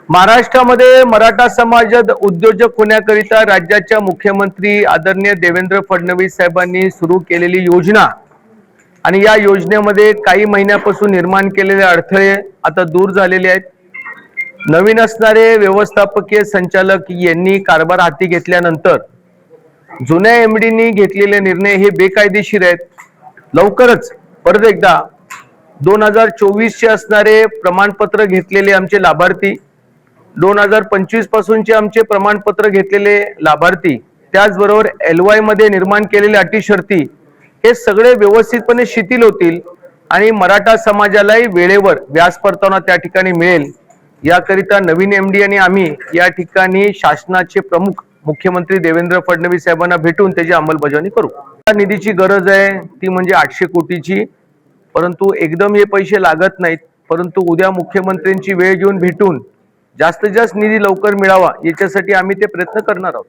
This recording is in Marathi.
महाराष्ट्रामध्ये मराठा समाजात उद्योजक होण्याकरिता राज्याच्या मुख्यमंत्री आदरणीय देवेंद्र फडणवीस साहेबांनी सुरू केलेली योजना आणि या योजनेमध्ये काही महिन्यापासून निर्माण केलेले अडथळे आता दूर झालेले आहेत। नवीन असणारे व्यवस्थापकीय संचालक यांनी कारभार हाती घेतल्यानंतर जुन्या एमडीनी घेतलेले निर्णय हे बेकायदेशीर आहेत। लवकरच परत एकदा 2024 चे असणारे प्रमाणपत्र घेतलेले आमचे लाभार्थी, 2025 पासूनचे आमचे प्रमाणपत्र घेतलेले लाभार्थी, त्याचबरोबर LY मध्ये निर्माण केलेले अटी शर्ती हे सगळे व्यवस्थितपणे शिथिल होतील आणि मराठा समाजालाही वेळेवर व्याज परतावा त्या ठिकाणी मिळेल। याकरिता नवीन एमडी आणि आम्ही या ठिकाणी शासनाचे प्रमुख मुख्यमंत्री देवेंद्र फडणवीस साहेबांना भेटून त्याची अंमलबजावणी करू। निधीची गरज आहे ती म्हणजे 800 कोटीची, परंतु एकदम हे पैसे लागत नाहीत, परंतु उद्या मुख्यमंत्र्यांची वेळ घेऊन भेटून जास्तीत जास्त निधी लवकर मिळावा याच्यासाठी आम्ही ते प्रयत्न करणार आहोत।